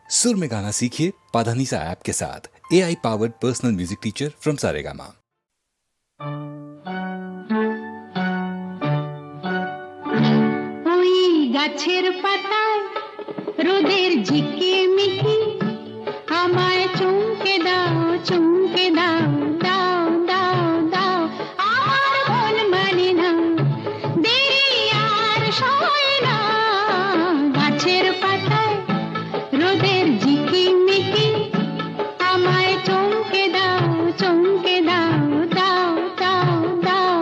सुर में गाना सीखिए पाधानीसा ऐप के साथ। AI powered personal music teacher from Saregama. ওই গাছের পাতায় রোদের ঝিকিমিকি আমায় চুমকে দাও চুমকে দাও দাও দাও দাও আমার মন মানে না দেরি আর সয় না গাছের পাতায় রোদের ঝিকিমিকি আমায় চুমকে দাও চুমকে দাও দাও দাও দাও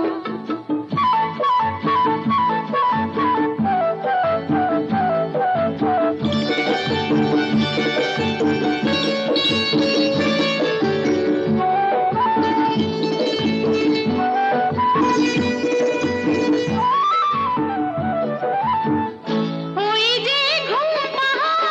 ওই যে ঘুম পাহাড়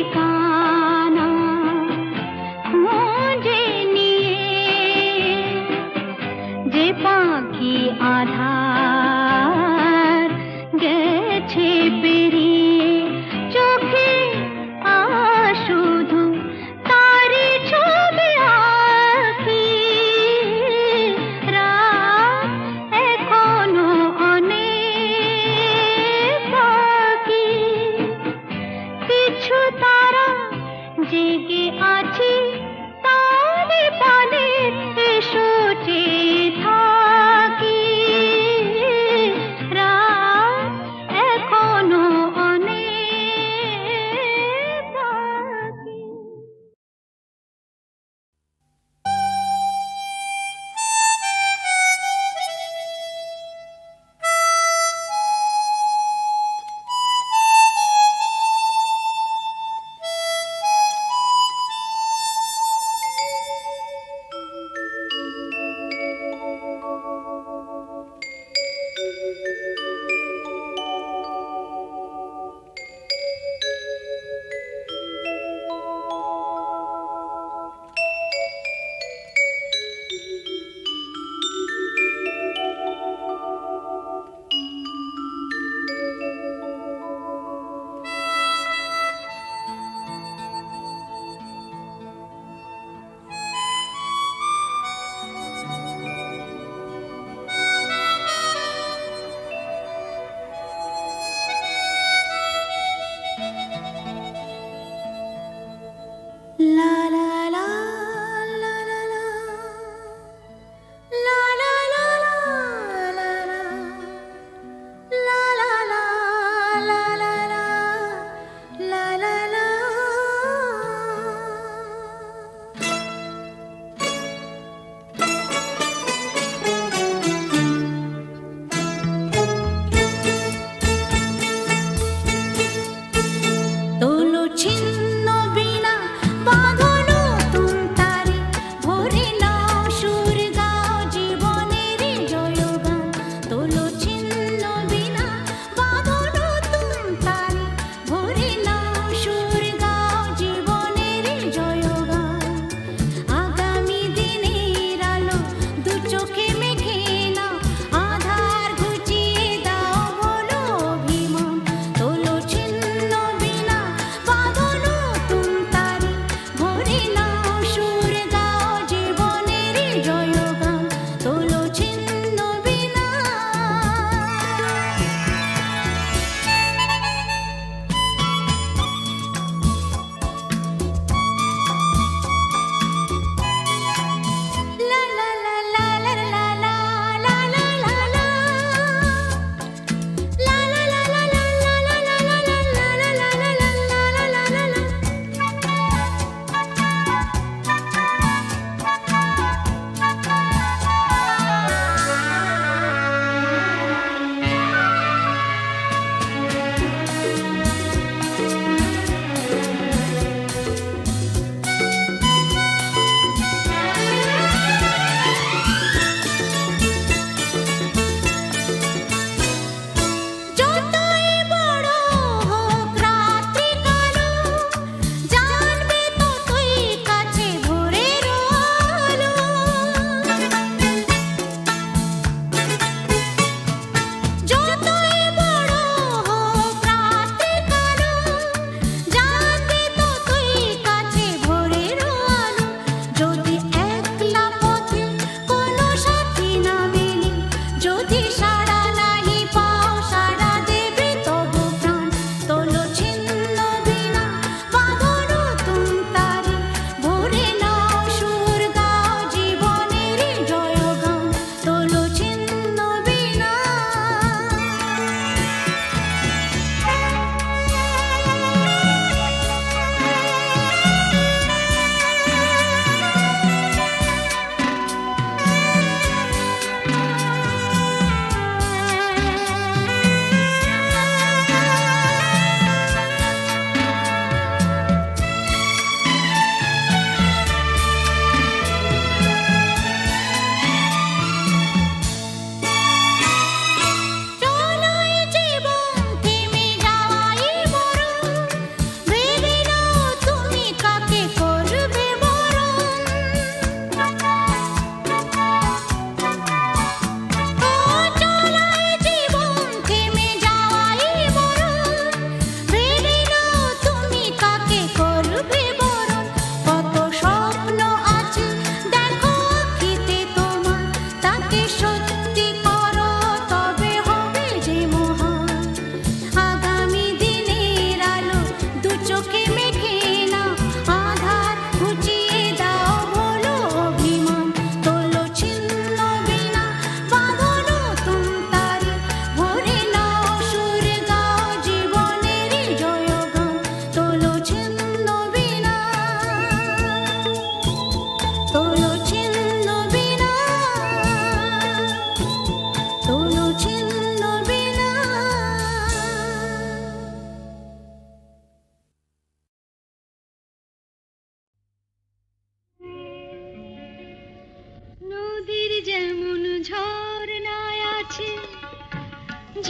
ঠিকানা খুঁজে নিয়ে যে পাখি আধার গেছে পেরিয়ে চোখে শুধু তারি ছবি আঁকি রাত এখনো অনেক বাকি কিছু তারা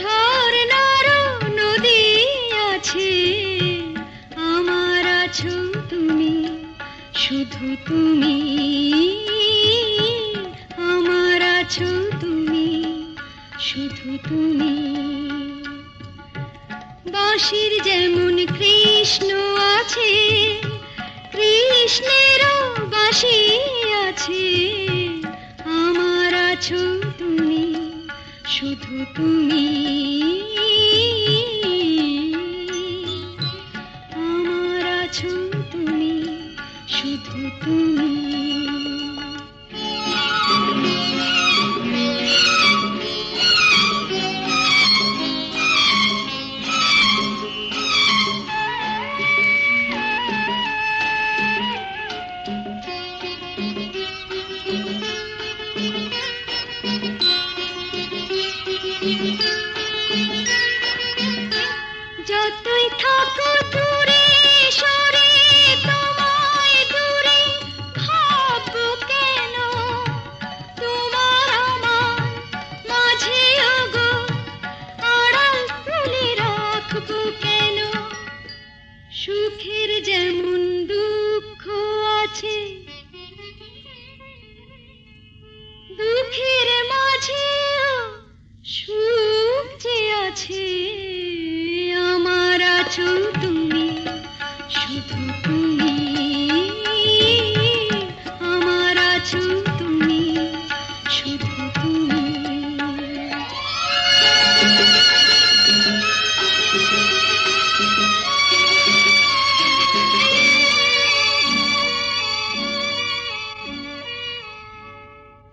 ঝর্ণার নদী আছে, আমার আছো তুমি, শুধু তুমি, আমার আছো তুমি, শুধু তুমি। বাঁশির যেমন কৃষ্ণ আছে, কৃষ্ণেরও বাঁশি আছে, আমার আছো তুমি, শুধু তুমি, আমার আছো তুমি, শুধু তুমি। যতই থাকো দূরে সরে, তোমায় দূরে ভাববো কেন, তোমার আমার মাঝে ওগো আড়াল তুলে রাখবো কেন। সুখের যেমন দুঃখ আছে, দুঃখের মাঝেও সুখ যে আছে, আমার আছো তুমি, শুধু তুমি, আমার আছো তুমি, শুধু তুমি।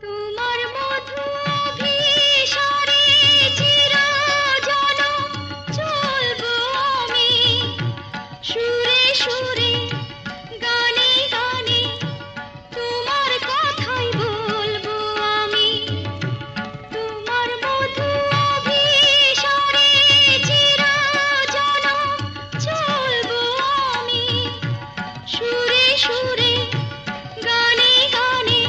তোমার মধু অভিসারে চিরজনম চলবো আমি, সুরে সুরে গানে গানে তোমার কথাই বলবো আমি। তোমার মধু অভিসারে চিরজনম চলবো আমি, সুরে সুরে গানে গানে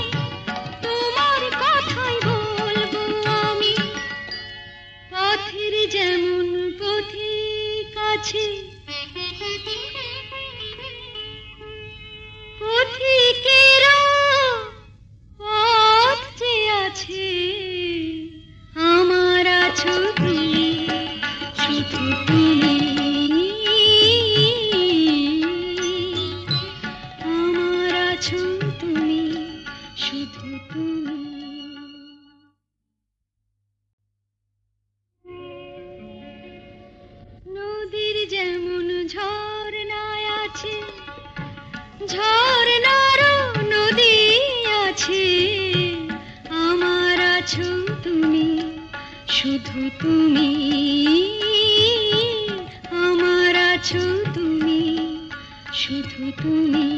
তোমার কথাই বলবো আমি। পথের যেমন পথিক আছে, পথিকেরও পথ যে আছে, আমার আছো তুমি, শুধু তুমি, আমার আছো তুমি, শুধু তুমি। নদীর যেমন ঝর্ণায় আছে, ঝর্ণারও নদী আছে, আমার আছো তুমি, শুধু তুমি, আমার আছো তুমি, শুধু তুমি।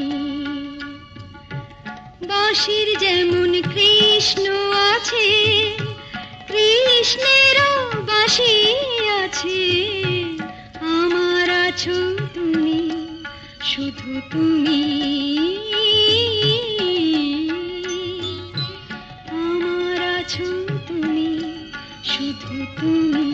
বাঁশির যেমন কৃষ্ণ আছে, কৃষ্ণেরও বাঁশি আছে, আমার আছো তুমি, শুধু তুমি, আমার আছো তুমি, শুধু তুমি।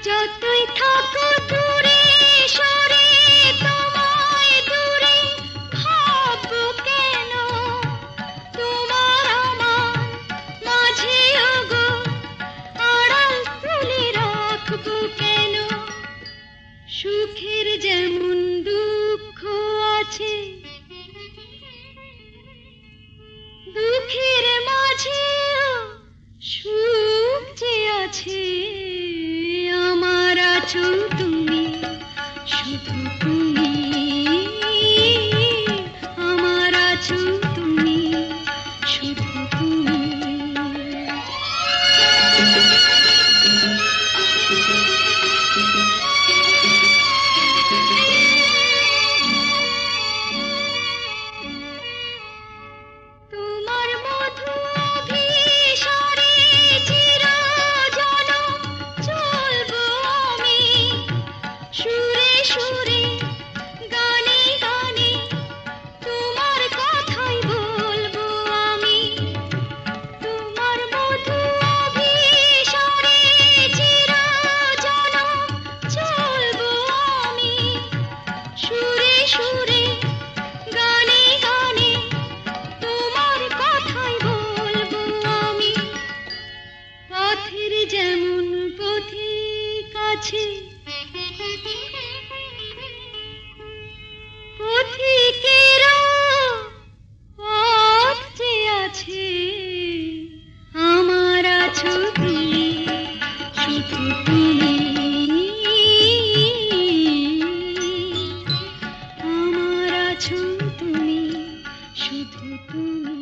যতই থাকো দূরে সরে, তোমায় দূরে ভাববো কেন, তোমার আমার মাঝে ওগো আড়াল তুলে রাখবো কেন। সুখের যেমন দুঃখ আছে, দুঃখের মাঝেও সুখ যে আছে, আমার আছো তুমি, শুধু তুমি, আমার আছো তুমি, শুধু তুমি। আছে পথিকেরা পথ যে আছে আমার আছো তুমি শুধু তুমি আমার আছো তুমি শুধু তুমি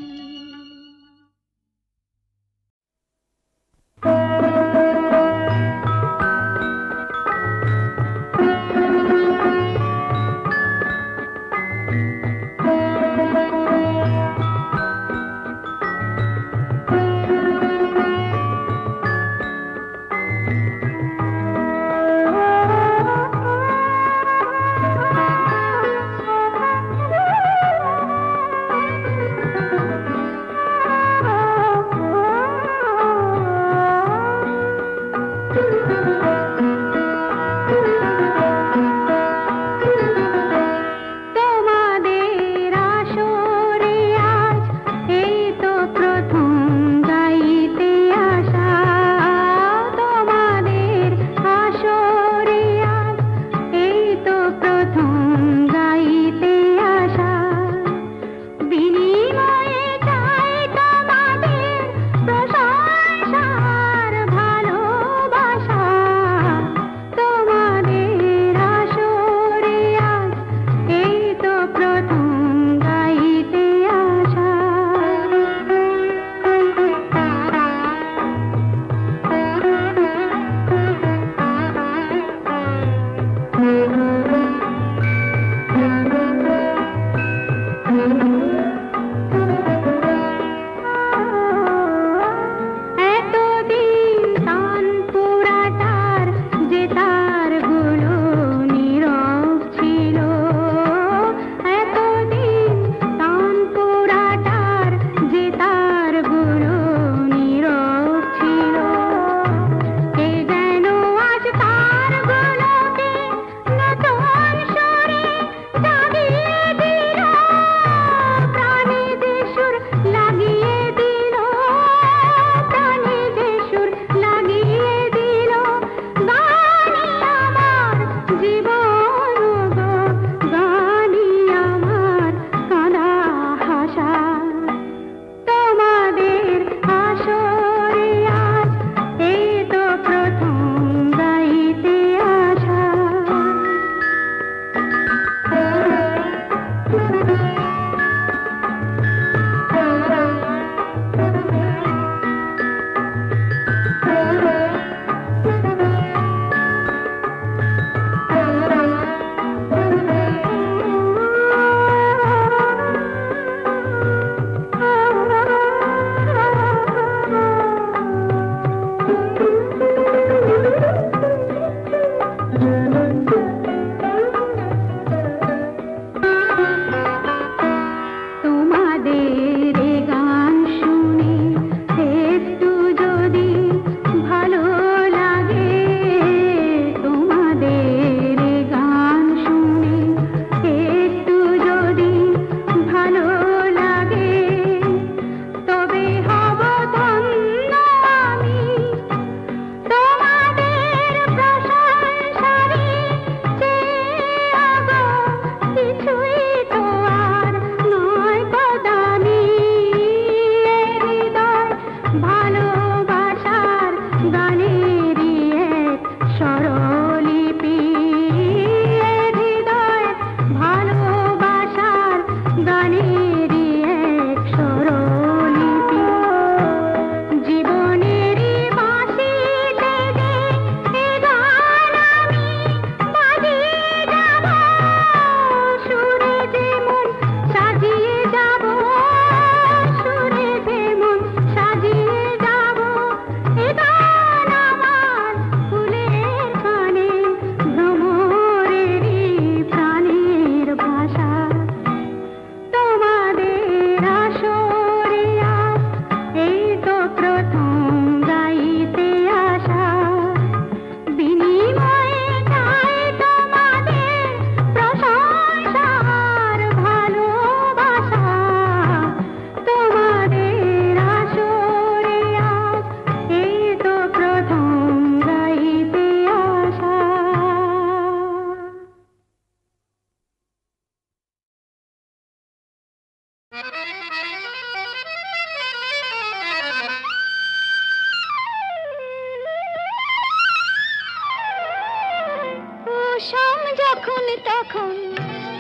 যখন তখন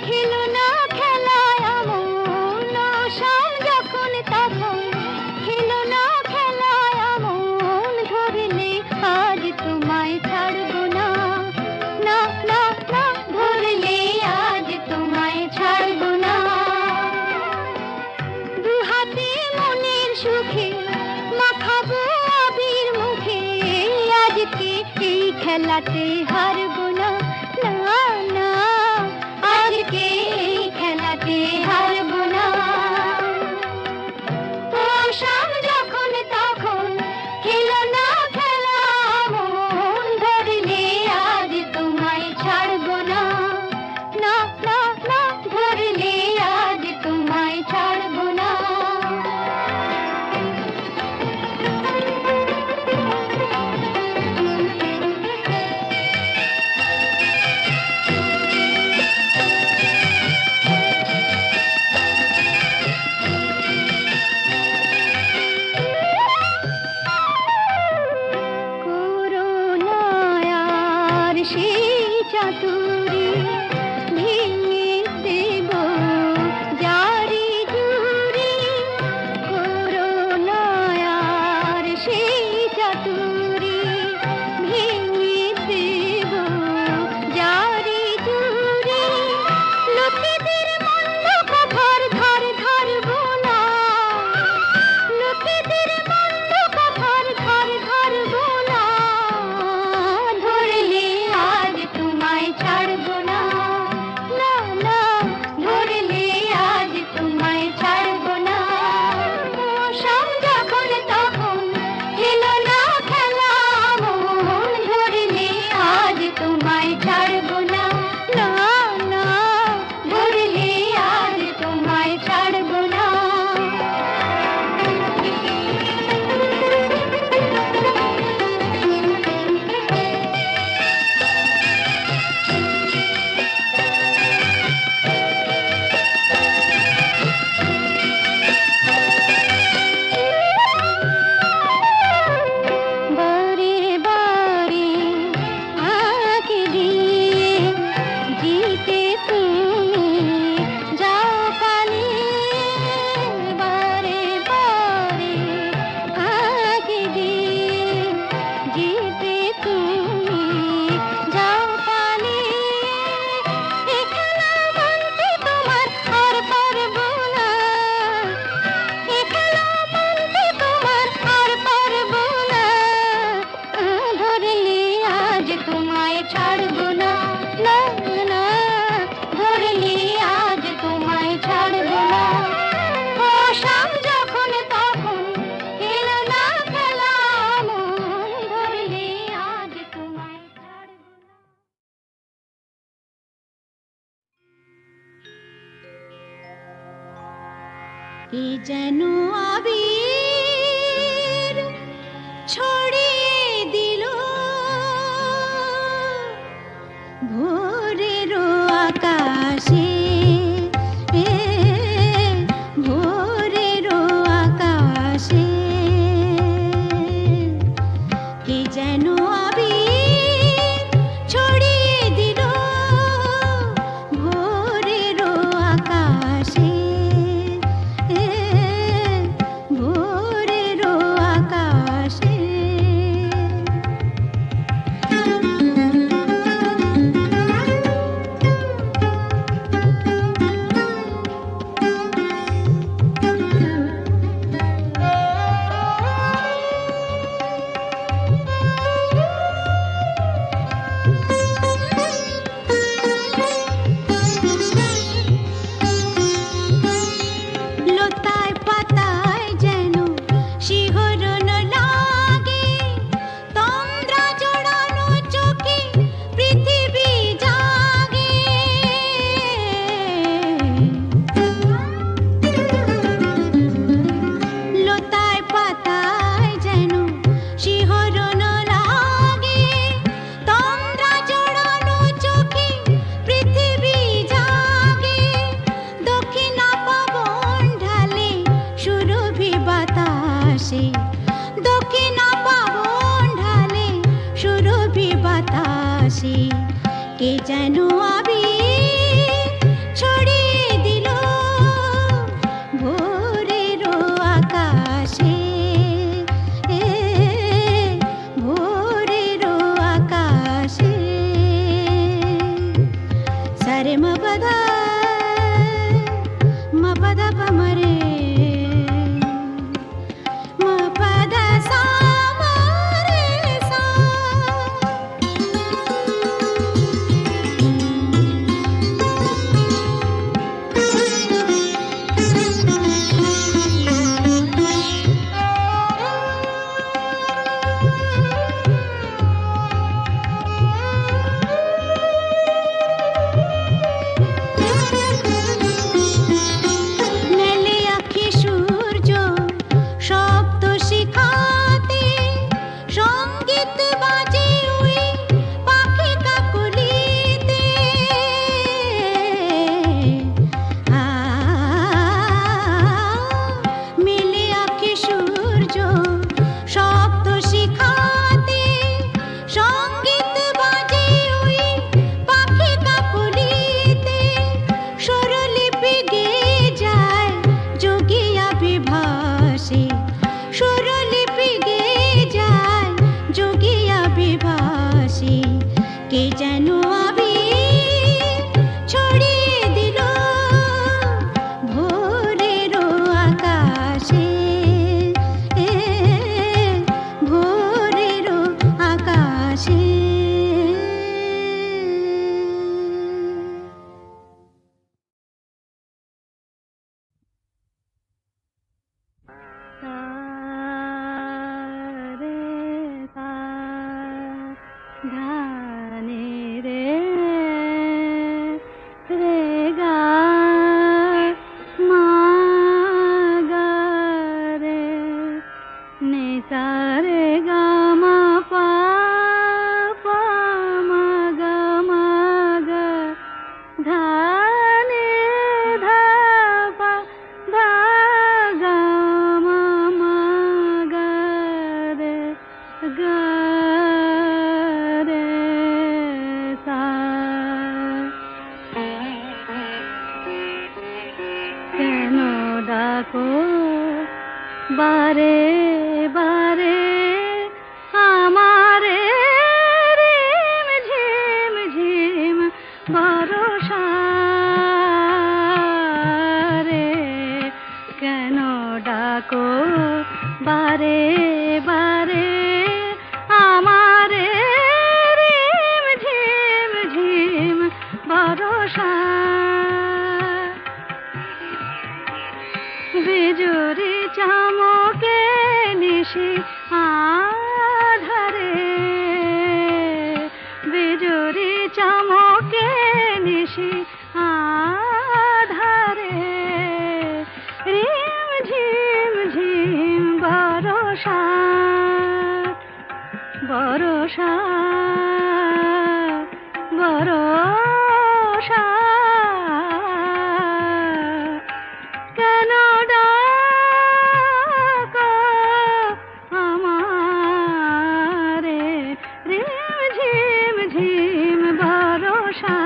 খেলো না খেলায় আমন, শাম যখন তখন খেলো না খেলায় আমন, ধরলে আজ তোমায় ছাড়বো না, না না না, ধরলে আজ তোমায় ছাড়বো না। দু হাতে মনের সুখে মাখাবো আবির মুখে, আজকে এই খেলাতে হারবো না, না না, আজকে এই খেলাতে হারবো না। ও শাম যখন তখন খেলো না খেলা মন, ধরলে আজ তোমায় ছাড়বো না, না না না, ধরলে আজ তোমায় ছাড়বো না। করুণায়ার সেই চাতুরী ভেঙে দেব জারি জুড়ি, করুণায়ার সেই চাতুরী ভেঙে দেব জারি জুড়ি, লোকেদের মন্দ কথার ধার ধারবো না, লোকেদের মন্দ কথার ধার ধারবো না, ধরলে আজ তোমায় ছাড়বো না, না না, ধরলে আজ তোমায় ছাড়বো না। ও শাম যখন তখন খেলো না খেলা মন, ধরলে আজ তোমায় ছাড়বো না, না না, ধরলে আজ তোমায় ছাড়বো না। বারে বারে আঁকে দিয়ে জিতে তুমি যাও পালিয়ে, বারে বারে আঁকে দিয়ে জিতে তুমি যাও পালিয়ে, এ খেলা মানতে তোমার আর পারবো না, এ খেলা মানতে তোমার আর পারবো না, ধরলে আজ তোমায় ছাড়বো না, না না, ধরলে আজ তোমায় ছাড়বো না। ও শাম যখন তখন খেলো না খেলা মন, ধরলে আজ তোমায় ছাড়বো না। এ যেন আবির ছড়িয়ে দিল ভোরের আকাশে, ভোরের আকাশে, এ যেন আবির ছড়িয়ে দিল ভোরের আকাশে, ভোরের কে যেন আবির ছড়িয়ে দিল ভোরের আকাশে, ভোরের আকাশে। সারে মপদা মপদা পমরে মপদা সা মরে সা। মেলে আঁখি সূর্য শব্দ শিখাতে, সঙ্গীত বাজে ওই পাখি কাকলিতে। মেলে আঁখি সূর্য শব্দ শিখাতে, সঙ্গীত বাজে ওই পাখি কাকলিতে। স্বরলিপি গেয়ে যায় যোগিয়া বিভাসে, স্বরলিপি গেয়ে যায় যোগিয়া বিভাসে। কে যেন আবির ছড়িয়ে দিল ভোরের আকাশে, ভোরের আকাশে। ধানে রে রে গা মা গা রে নে সা রে গা মা পা পা মা গা ধা নে ধা পা ধা গা মা গা রে গা রে সা। কেন ডাকো বারে বারে আমারে রিম ঝিম ঝিম বরষা রে। কেন ডাকো বারে বারে আমারে রিম ঝিম ঝিম বরষা। বিজুরি চমকে নিশি আধারে, বিজুরি চমকে নিশি আধারে। রিম ঝিম ঝিম বরষা বরষা বরষা। কেন ডাকো আমারে রিম ঝিম ঝিম বরষা।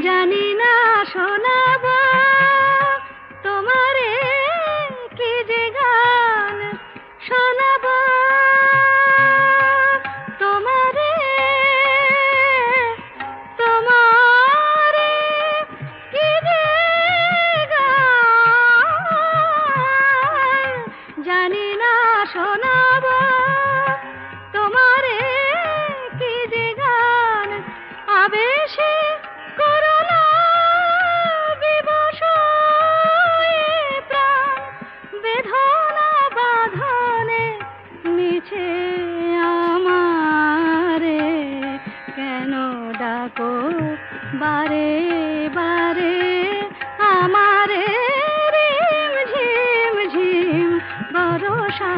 জানি না শোনাব তোমারে কি যে গান শোনাব তোমারে, তোমারে কি যে গান। জানি না শোনাব তোমারে কি যে গান। আবেশে করুণা বিবশ প্রাণ, বেদনা বাঁধনে মিছে আমারে। কেন ডাকো বারে বারে আমারে রিম ঝিম ঝিম বরষা।